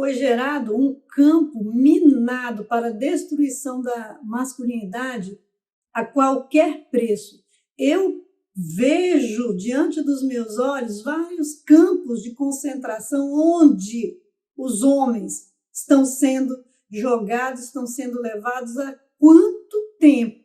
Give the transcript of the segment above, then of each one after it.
foi gerado um campo minado para a destruição da masculinidade a qualquer preço. Eu vejo diante dos meus olhos vários campos de concentração onde os homens estão sendo jogados, estão sendo levados há quanto tempo?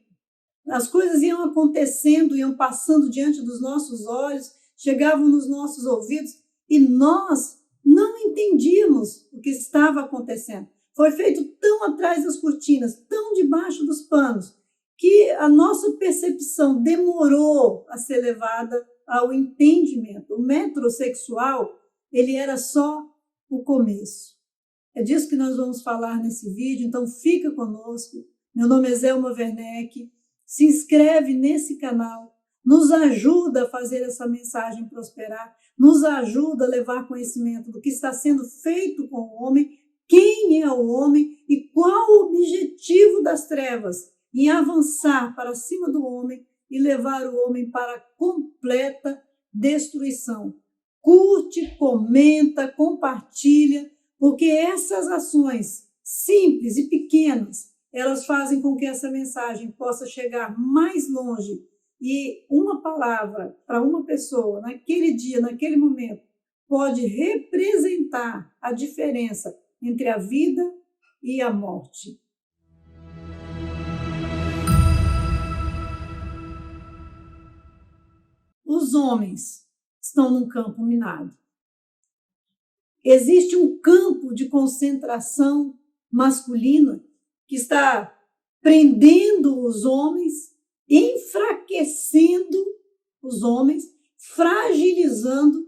As coisas iam acontecendo, iam passando diante dos nossos olhos, chegavam nos nossos ouvidos e nós não entendíamos o que estava acontecendo. Foi feito tão atrás das cortinas, tão debaixo dos panos, que a nossa percepção demorou a ser levada ao entendimento. O metrosexual, ele era só o começo. É disso que nós vamos falar nesse vídeo, então fica conosco. Meu nome é Zelma Werneck, se inscreve nesse canal, nos ajuda a fazer essa mensagem prosperar, nos ajuda a levar conhecimento do que está sendo feito com o homem, quem é o homem e qual o objetivo das trevas em avançar para cima do homem e levar o homem para completa destruição. Curte, comenta, compartilha, porque essas ações simples e pequenas, elas fazem com que essa mensagem possa chegar mais longe e uma palavra para uma pessoa, naquele dia, naquele momento, pode representar a diferença entre a vida e a morte. Os homens estão num campo minado. Existe um campo de concentração masculina que está prendendo os homens, enfraquecendo os homens, fragilizando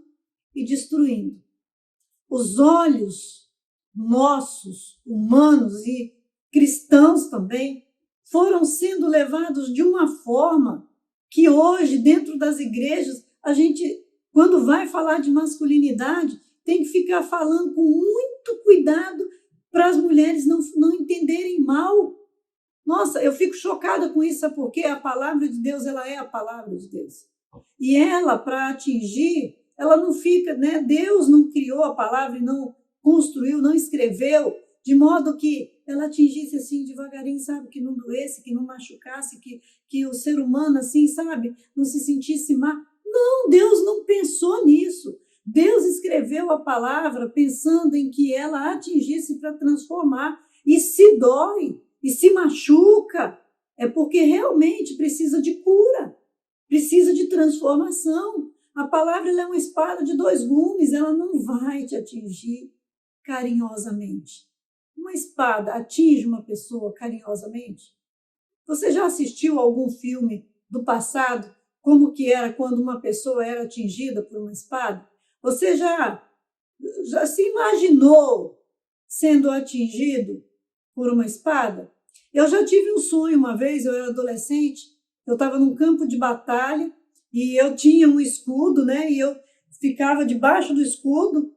e destruindo. Os olhos nossos, humanos e cristãos também, foram sendo levados de uma forma que hoje, dentro das igrejas, a gente, quando vai falar de masculinidade, tem que ficar falando com muito cuidado para as mulheres não entenderem mal. Nossa, eu fico chocada com isso, porque a palavra de Deus, ela é a palavra de Deus. E ela, para atingir, ela não fica, né? Deus não criou a palavra e não construiu, não escreveu, de modo que ela atingisse assim devagarinho, sabe? Que não doesse, que não machucasse, que o ser humano, assim, sabe? Não se sentisse mal. Não, Deus não pensou nisso. Deus escreveu a palavra pensando em que ela atingisse para transformar. E se dói, e se machuca, é porque realmente precisa de cura, precisa de transformação. A palavra ela é uma espada de dois gumes, ela não vai te atingir carinhosamente. Uma espada atinge uma pessoa carinhosamente? Você já assistiu algum filme do passado, como que era quando uma pessoa era atingida por uma espada? Você já se imaginou sendo atingido por uma espada? Eu já tive um sonho uma vez, eu era adolescente, eu estava num campo de batalha e eu tinha um escudo, né? E eu ficava debaixo do escudo,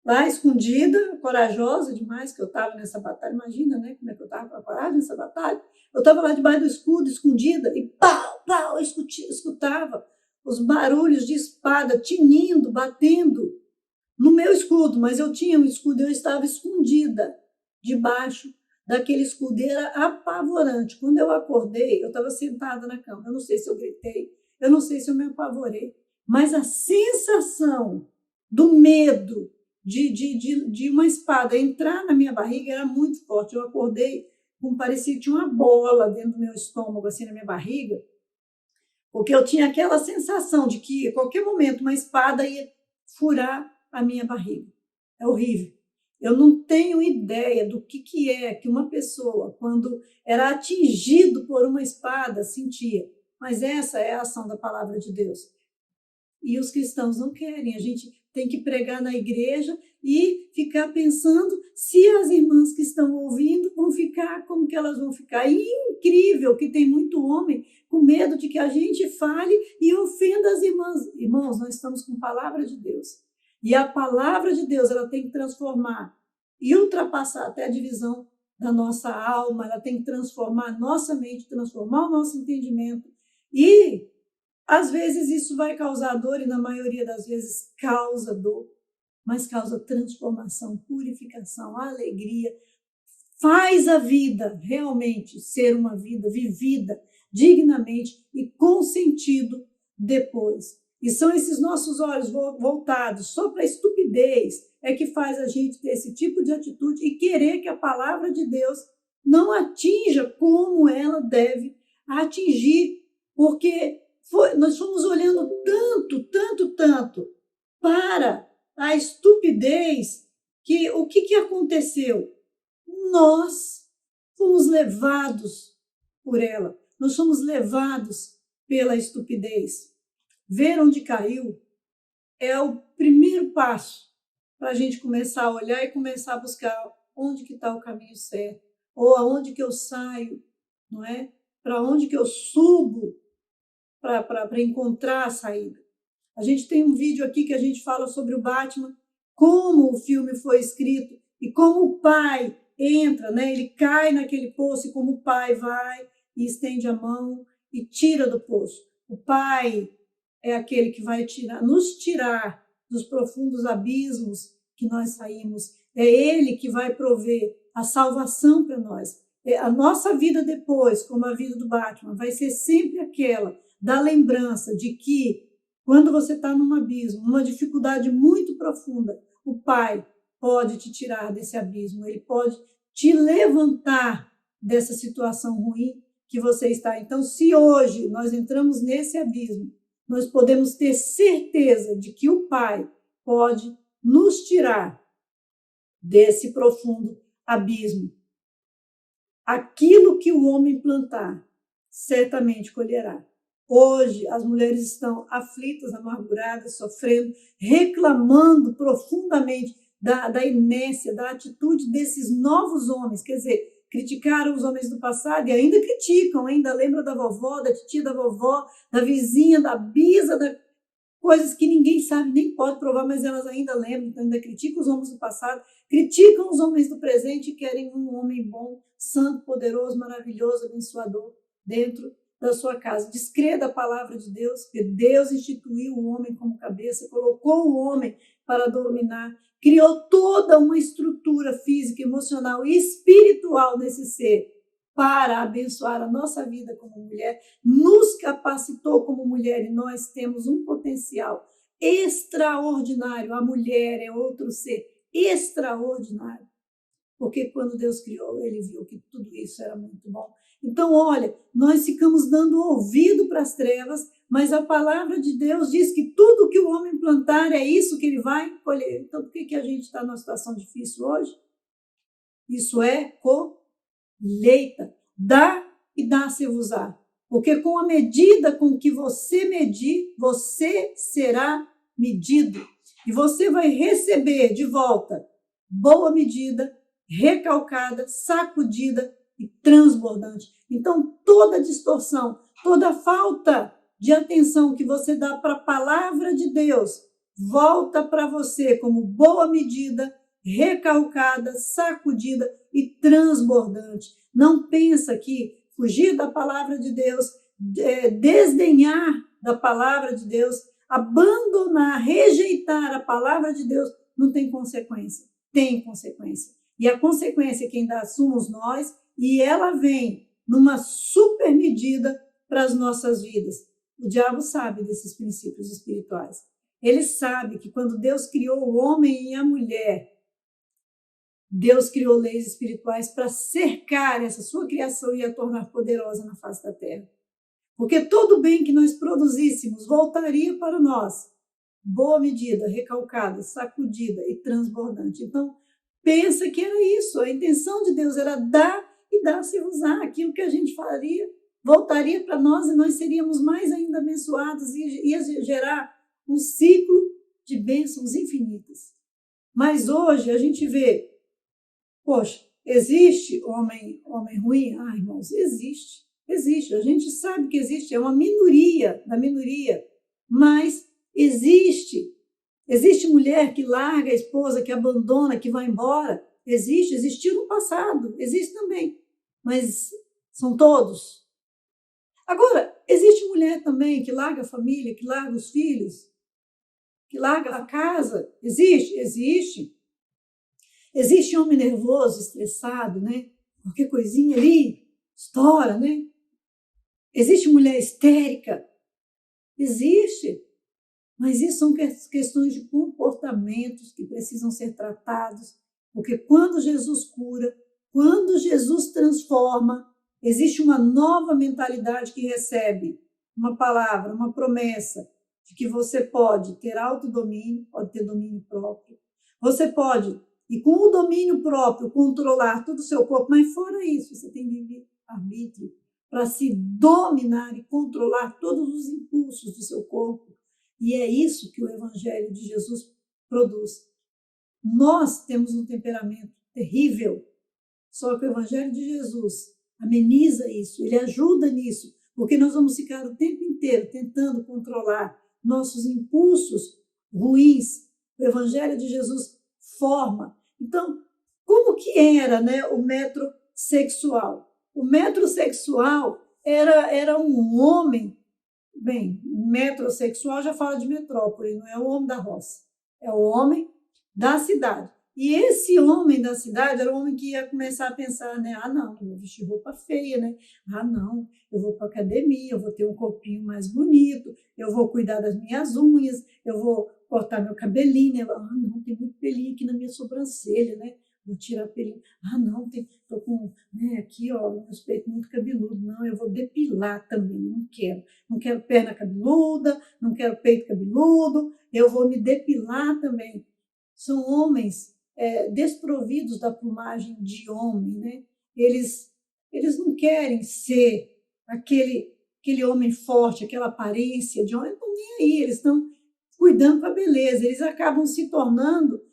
lá escondida, corajosa demais que eu estava nessa batalha. Imagina, né? Como é que eu estava preparada nessa batalha? Eu estava lá debaixo do escudo, escondida, e pau, pau, eu escutava os barulhos de espada tinindo, batendo no meu escudo, mas eu tinha um escudo, eu estava escondida debaixo daquele escudo, era apavorante. Quando eu acordei, eu estava sentada na cama, eu não sei se eu gritei, eu não sei se eu me apavorei, mas a sensação do medo de uma espada entrar na minha barriga era muito forte. Eu acordei, como parecia que tinha uma bola dentro do meu estômago, assim, na minha barriga, porque eu tinha aquela sensação de que a qualquer momento uma espada ia furar a minha barriga. É horrível. Eu não tenho ideia do que é que uma pessoa, quando era atingido por uma espada, sentia. Mas essa é a ação da palavra de Deus. E os cristãos não querem. A gente tem que pregar na igreja e ficar pensando se as irmãs que estão ouvindo vão ficar, como que elas vão ficar. E é incrível que tem muito homem com medo de que a gente fale e ofenda as irmãs. Irmãos, nós estamos com a palavra de Deus. E a palavra de Deus, ela tem que transformar e ultrapassar até a divisão da nossa alma, ela tem que transformar a nossa mente, transformar o nosso entendimento. E, às vezes, isso vai causar dor, e na maioria das vezes causa dor. mas causa transformação, purificação, alegria, faz a vida realmente ser uma vida vivida dignamente e com sentido depois. E são esses nossos olhos voltados só para a estupidez é que faz a gente ter esse tipo de atitude e querer que a palavra de Deus não atinja como ela deve atingir, porque nós fomos olhando tanto para a estupidez que o que aconteceu? Nós fomos levados por ela, nós somos levados pela estupidez. Ver onde caiu é o primeiro passo para a gente começar a olhar e começar a buscar onde que está o caminho certo, ou aonde que eu saio, não é? Para onde que eu subo para encontrar a saída. A gente tem um vídeo aqui que a gente fala sobre o Batman, como o filme foi escrito e como o pai entra, né? Ele cai naquele poço e como o pai vai e estende a mão e tira do poço. O pai é aquele que vai nos tirar dos profundos abismos que nós saímos. É ele que vai prover a salvação para nós. A nossa vida depois, como a vida do Batman, vai ser sempre aquela da lembrança de que quando você está num abismo, numa dificuldade muito profunda, o Pai pode te tirar desse abismo, ele pode te levantar dessa situação ruim que você está. Então, se hoje nós entramos nesse abismo, nós podemos ter certeza de que o Pai pode nos tirar desse profundo abismo. Aquilo que o homem plantar, certamente colherá. Hoje, as mulheres estão aflitas, amarguradas, sofrendo, reclamando profundamente da inércia, da atitude desses novos homens. Quer dizer, criticaram os homens do passado e ainda criticam, ainda lembram da vovó, da titia da vovó, da vizinha, da bisa, coisas que ninguém sabe, nem pode provar, mas elas ainda lembram, então ainda criticam os homens do passado, criticam os homens do presente e querem um homem bom, santo, poderoso, maravilhoso, abençoador dentro da sua casa. Descrê da palavra de Deus, que Deus instituiu o homem como cabeça, colocou o homem para dominar, criou toda uma estrutura física, emocional e espiritual nesse ser para abençoar a nossa vida como mulher, nos capacitou como mulher e nós temos um potencial extraordinário. A mulher é outro ser extraordinário, porque quando Deus criou, ele viu que tudo isso era muito bom. Então, olha, nós ficamos dando ouvido para as trevas, mas a palavra de Deus diz que tudo que o homem plantar é isso que ele vai colher. Então, por que a gente está numa situação difícil hoje? Isso é colheita. Dá e dá-se-vos-á. Porque com a medida com que você medir, você será medido. E você vai receber de volta boa medida, recalcada, sacudida e transbordante. Então, toda distorção, toda falta de atenção que você dá para a palavra de Deus, volta para você como boa medida, recalcada, sacudida e transbordante. Não pensa que fugir da palavra de Deus, desdenhar da palavra de Deus, abandonar, rejeitar a palavra de Deus, não tem consequência. Tem consequência. E a consequência quem dá somos nós, e ela vem numa super medida para as nossas vidas. O diabo sabe desses princípios espirituais. Ele sabe que quando Deus criou o homem e a mulher, Deus criou leis espirituais para cercar essa sua criação e a tornar poderosa na face da terra. Porque todo bem que nós produzíssemos voltaria para nós. Boa medida, recalcada, sacudida e transbordante. Então, pensa que era isso. A intenção de Deus era dar e dar-se-vos-á. Aquilo que a gente faria voltaria para nós e nós seríamos mais ainda abençoados e ia gerar um ciclo de bênçãos infinitas. Mas hoje a gente vê, poxa, existe homem ruim? Ah, irmãos, existe. A gente sabe que existe, é uma minoria da minoria, mas existe. Existe mulher que larga a esposa, que abandona, que vai embora. Existiu no passado, existe também, mas são todos. Agora, existe mulher também que larga a família, que larga os filhos, que larga a casa. Existe? Existe. Existe homem nervoso, estressado, né? Qualquer coisinha ali, estoura, né? Existe mulher histérica? Existe. Mas isso são questões de comportamentos que precisam ser tratados, porque quando Jesus cura, quando Jesus transforma, existe uma nova mentalidade que recebe uma palavra, uma promessa de que você pode ter autodomínio, pode ter domínio próprio. Você pode, e com o domínio próprio, controlar todo o seu corpo, mas fora isso, você tem livre-arbítrio para se dominar e controlar todos os impulsos do seu corpo. E é isso que o Evangelho de Jesus produz. Nós temos um temperamento terrível, só que o Evangelho de Jesus ameniza isso, ele ajuda nisso, porque nós vamos ficar o tempo inteiro tentando controlar nossos impulsos ruins. O Evangelho de Jesus forma. Então, como que era, né, o metrosexual? O metrosexual era um homem. Bem, metrosexual já fala de metrópole, não é o homem da roça, é o homem da cidade. E esse homem da cidade era o homem que ia começar a pensar, né? Ah, não, eu vou vestir roupa feia, né? Ah, não, eu vou para a academia, eu vou ter um corpinho mais bonito, eu vou cuidar das minhas unhas, eu vou cortar meu cabelinho, né? Ah, não, tem muito pelinho aqui na minha sobrancelha, né? Vou tirar pelinho. Ah, não, estou com, né, aqui, ó, meus peitos muito cabeludos. Não, eu vou depilar também, não quero. Não quero perna cabeluda, não quero peito cabeludo, eu vou me depilar também. São homens desprovidos da plumagem de homem, né? Eles não querem ser aquele homem forte, aquela aparência de homem, não estão nem aí, eles estão cuidando da beleza, eles acabam se tornando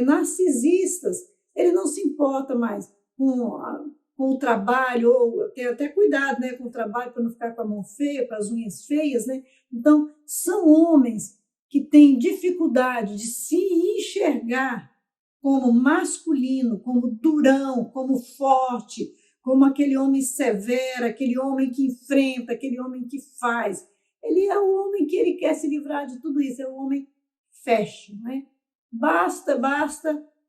narcisistas. Ele não se importa mais com o trabalho, ou tem até cuidado, né, com o trabalho para não ficar com a mão feia, com as unhas feias, né? Então, são homens que têm dificuldade de se enxergar como masculino, como durão, como forte, como aquele homem severo, aquele homem que enfrenta, aquele homem que faz. Ele é o homem que ele quer se livrar de tudo isso, é o homem fashion, né? Basta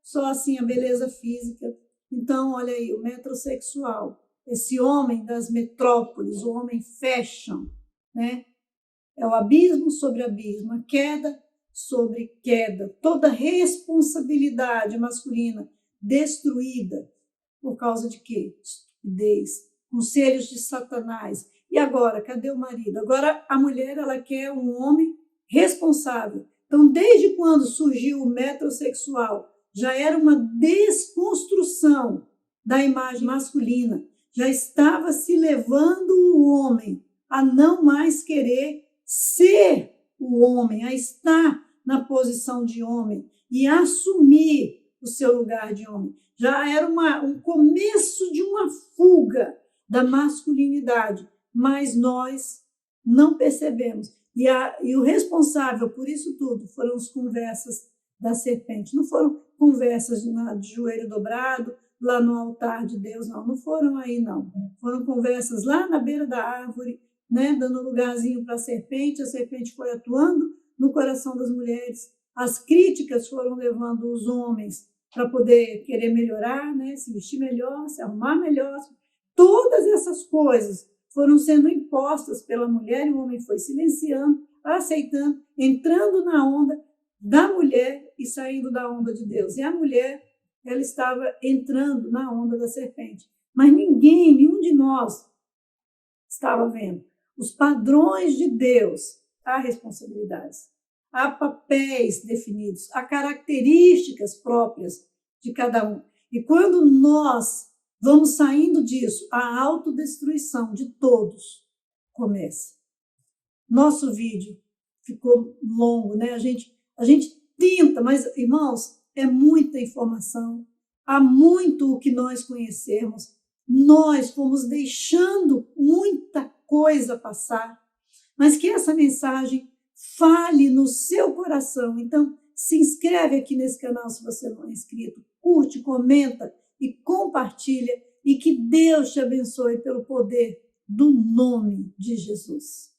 só assim a beleza física. Então, olha aí, o metrosexual, esse homem das metrópoles, o homem fashion, né? É o abismo sobre abismo, a queda sobre queda, toda responsabilidade masculina destruída por causa de quê? Estupidez, conselhos de Satanás. E agora, cadê o marido? Agora a mulher, ela quer um homem responsável. Então, desde quando surgiu o metrosexual, já era uma desconstrução da imagem masculina, já estava se levando o homem a não mais querer ser o homem, a estar na posição de homem e assumir o seu lugar de homem. Já era um começo de uma fuga da masculinidade, mas nós não percebemos. E o responsável por isso tudo foram as conversas da serpente. Não foram conversas de joelho dobrado, lá no altar de Deus, não foram aí, não. Foram conversas lá na beira da árvore, né, dando lugarzinho para a serpente foi atuando no coração das mulheres, as críticas foram levando os homens para poder querer melhorar, né, se vestir melhor, se arrumar melhor, todas essas coisas foram sendo impostas pela mulher e o homem foi silenciando, aceitando, entrando na onda da mulher e saindo da onda de Deus. E a mulher, ela estava entrando na onda da serpente. Mas nenhum de nós estava vendo. Os padrões de Deus, há responsabilidades, há papéis definidos, há características próprias de cada um. E quando nós vamos saindo disso, a autodestruição de todos começa. Nosso vídeo ficou longo, né? A gente tenta, mas, irmãos, é muita informação, há muito o que nós conhecemos, nós fomos deixando muita coisa passar, mas que essa mensagem fale no seu coração. Então, se inscreve aqui nesse canal se você não é inscrito, curte, comenta e compartilha, e que Deus te abençoe pelo poder do nome de Jesus.